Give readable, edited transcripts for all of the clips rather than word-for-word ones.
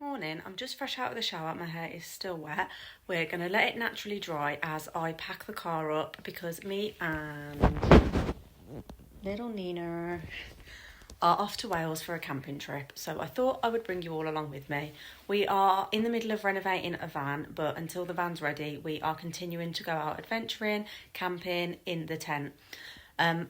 Morning, I'm just fresh out of the shower, my hair is still wet. We're going to let it naturally dry as I pack the car up because me and little Nina are off to Wales for a camping trip. So I thought I would bring you all along with me. We are in the middle of renovating a van, but until the van's ready, we are continuing to go out adventuring, camping in the tent.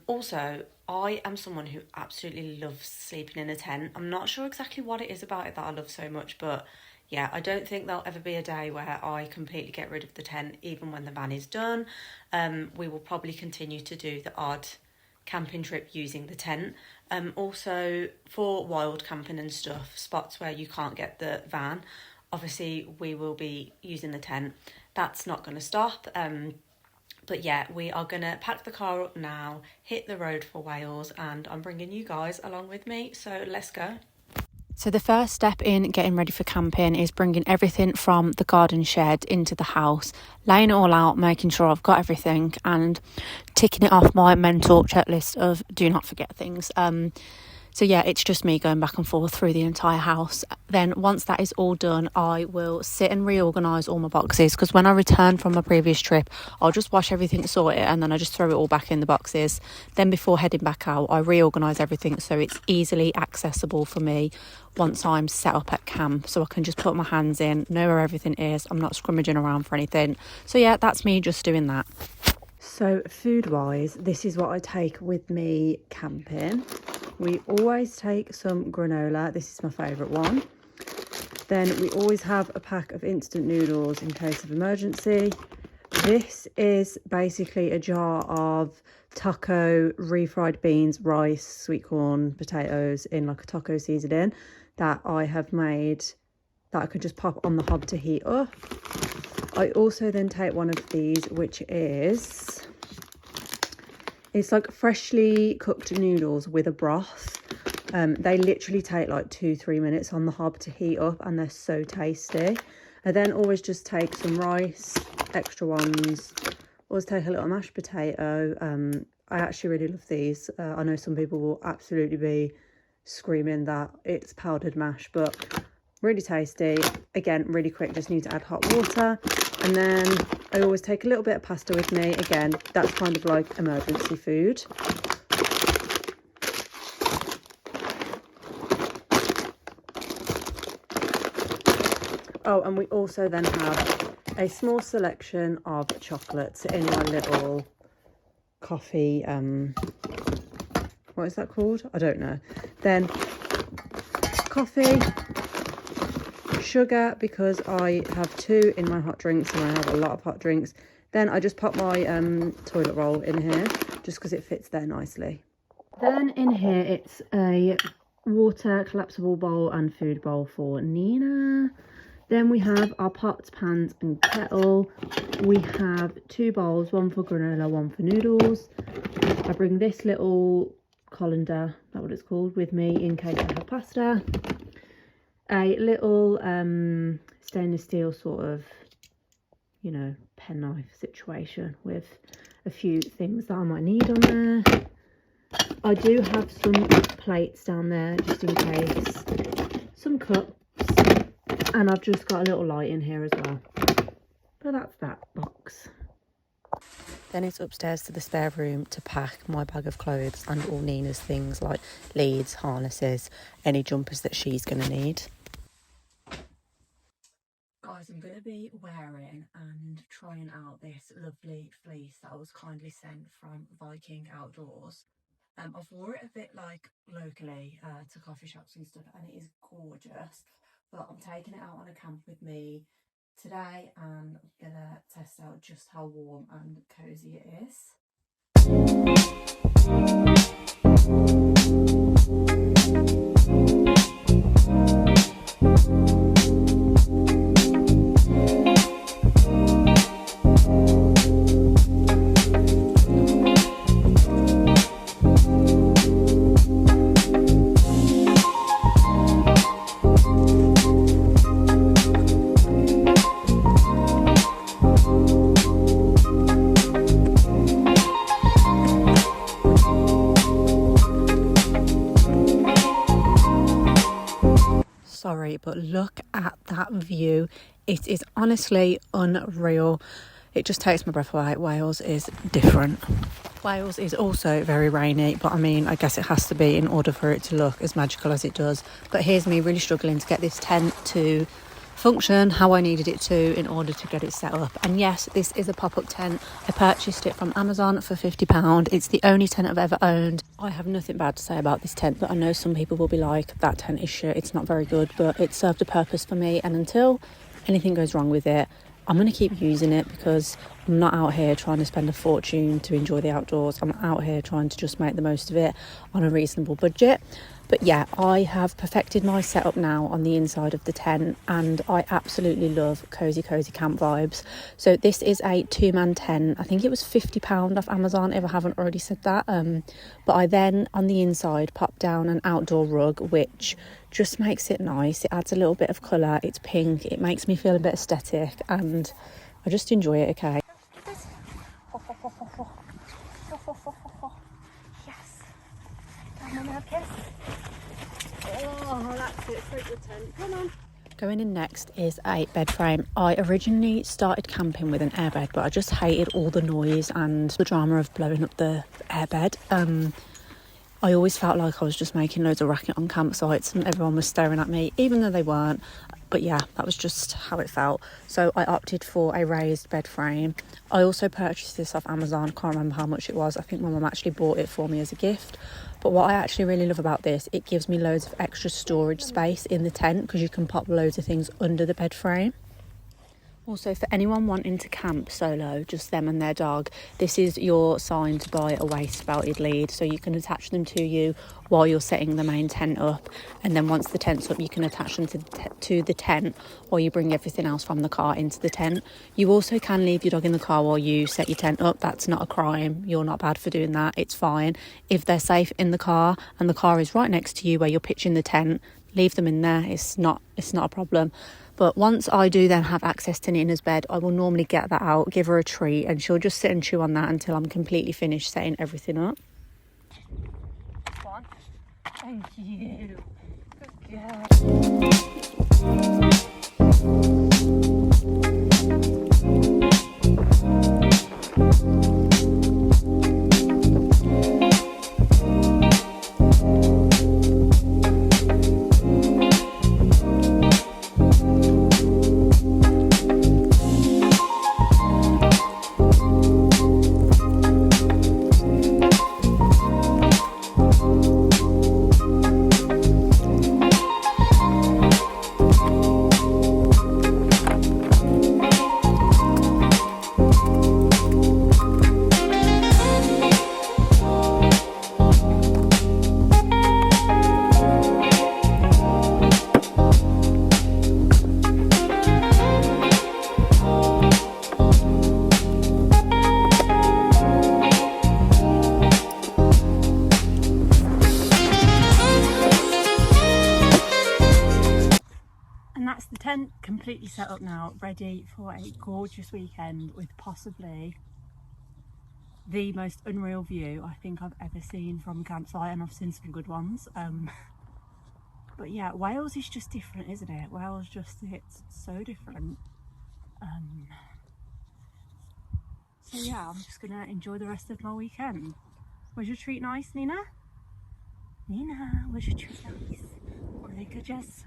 Also, I am someone who absolutely loves sleeping in a tent. I'm not sure exactly what it is about it that I love so much, but yeah, I don't think there'll ever be a day where I completely get rid of the tent, even when the van is done. We will probably continue to do the odd camping trip using the tent. Also, for wild camping and stuff, spots where you can't get the van, obviously we will be using the tent. That's not going to stop. But yeah, we are going to pack the car up now, hit the road for Wales, and I'm bringing you guys along with me, so let's go. So the first step in getting ready for camping is bringing everything from the garden shed into the house, laying it all out, making sure I've got everything and ticking it off my mental checklist of do not forget things. So yeah, it's just me going back and forth through the entire house. Then once that is all done, I will sit and reorganise all my boxes, because when I return from my previous trip, I'll just wash everything, sort it, and then I just throw it all back in the boxes. Then before heading back out, I reorganise everything so it's easily accessible for me once I'm set up at camp, so I can just put my hands in, know where everything is. I'm not scrummaging around for anything. So yeah, that's me just doing that. So food-wise, this is what I take with me camping. We always take some granola. This is my favourite one. Then we always have a pack of instant noodles in case of emergency. This is basically a jar of taco refried beans, rice, sweet corn, potatoes in like a taco seasoning that I have made that I could just pop on the hob to heat up. I also then take one of these, which is... it's like freshly cooked noodles with a broth. They literally take like 2-3 minutes on the hob to heat up, and they're so tasty. I then always just take some rice, extra ones. Always take a little mashed potato. I actually really love these. I know some people will absolutely be screaming that it's powdered mash, but really tasty. Again, really quick, just need to add hot water. And then I always take a little bit of pasta with me. Again, that's kind of like emergency food. Oh, and we also then have a small selection of chocolates in my little coffee, what is that called? I don't know. Then coffee, sugar, because I have 2 in my hot drinks and I have a lot of hot drinks. Then I just pop my toilet roll in here just because it fits there nicely. Then in here it's a water collapsible bowl and food bowl for Nina. Then we have our pots, pans and kettle. We have 2 bowls, one for granola, one for noodles. I bring this little colander, that's what it's called, with me in case I have pasta. A little stainless steel sort of, you know, penknife situation with a few things that I might need on there. I do have some plates down there just in case, some cups, and I've just got a little light in here as well. But that's that box. Then it's upstairs to the spare room to pack my bag of clothes and all Nina's things like leads, harnesses, any jumpers that she's going to need. Guys, I'm going to be wearing and trying out this lovely fleece that was kindly sent from Viking Outdoors. I've wore it a bit like locally to coffee shops and stuff, and it is gorgeous. But I'm taking it out on a camp with me today, and I'm gonna test out just how warm and cozy it is. at that view. It is honestly unreal. It just takes my breath away. Wales is different. Wales is also very rainy, but I mean, I guess it has to be in order for it to look as magical as it does. But here's me really struggling to get this tent to function how I needed it to in order to get it set up. And yes, this is a pop-up tent. I purchased it from Amazon for £50. It's the only tent I've ever owned. I have nothing bad to say about this tent, but I know some people will be like, that tent is shit, it's not very good, but it served a purpose for me, and until anything goes wrong with it, I'm going to keep using it, because I'm not out here trying to spend a fortune to enjoy the outdoors. I'm out here trying to just make the most of it on a reasonable budget. But yeah, I have perfected my setup now on the inside of the tent, and I absolutely love cozy camp vibes. So this is a 2-man tent. I think it was £50 off Amazon, if I haven't already said that. But I then on the inside popped down an outdoor rug, which just makes it nice. It adds a little bit of colour. It's pink. It makes me feel a bit aesthetic, and I just enjoy it. Okay. Yes. Come on, have a kiss. Oh, that's it. Freak the tent. Come on. Going in next is a bed frame. I originally started camping with an airbed, but I just hated all the noise and the drama of blowing up the airbed. I always felt like I was just making loads of racket on campsites and everyone was staring at me, even though they weren't. But yeah, that was just how it felt. So I opted for a raised bed frame. I also purchased this off Amazon. Can't remember how much it was. I think my mum actually bought it for me as a gift. But what I actually really love about this, it gives me loads of extra storage space in the tent, because you can pop loads of things under the bed frame. Also, for anyone wanting to camp solo, just them and their dog, this is your sign to buy a waist-belted lead, so you can attach them to you while you're setting the main tent up, and then once the tent's up, you can attach them to the tent while you bring everything else from the car into the tent. You also can leave your dog in the car while you set your tent up. That's not a crime. You're not bad for doing that. It's fine. If they're safe in the car and the car is right next to you where you're pitching the tent, leave them in there. It's not a problem. But once I do then have access to Nina's bed, I will normally get that out, give her a treat, and she'll just sit and chew on that until I'm completely finished setting everything up. Go on. Thank you. Good girl. Tent completely set up now, ready for a gorgeous weekend with possibly the most unreal view I think I've ever seen from a campsite, and I've seen some good ones. But yeah, Wales is just different, isn't it? Wales it's so different. So yeah, I'm just gonna enjoy the rest of my weekend. Was your treat nice, Nina? Nina, was your treat nice? Really Jess?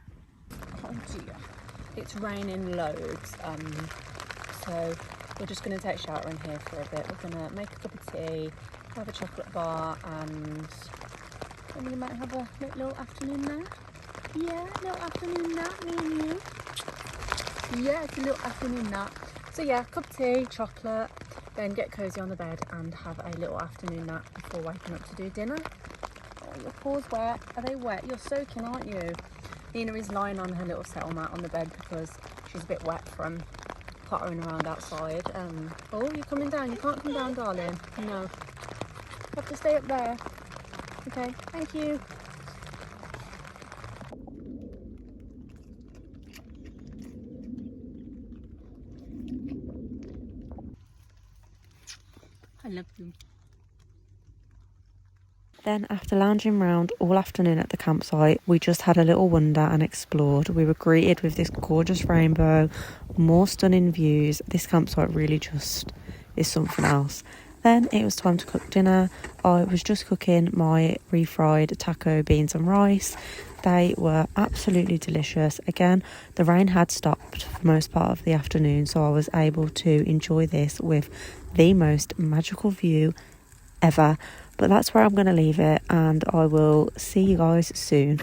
Oh dear. It's raining loads, so we're just going to take a shower in here for a bit. We're going to make a cup of tea, have a chocolate bar, and then we might have a little afternoon nap. Yeah, little afternoon nap, me and you. Yeah, it's a little afternoon nap. So yeah, cup of tea, chocolate, then get cosy on the bed and have a little afternoon nap before waking up to do dinner. Oh, your paws wet. Are they wet? You're soaking, aren't you? Nina is lying on her little settle mat on the bed because she's a bit wet from pottering around outside. Oh, you're coming down. You can't come down, darling. No. You have to stay up there. Okay, thank you. I love you. Then after lounging around all afternoon at the campsite, we just had a little wander and explored. We were greeted with this gorgeous rainbow, more stunning views. This campsite really just is something else. Then it was time to cook dinner. I was just cooking my refried taco, beans and rice. They were absolutely delicious. Again, the rain had stopped for most part of the afternoon, so I was able to enjoy this with the most magical view ever. But that's where I'm going to leave it, and I will see you guys soon.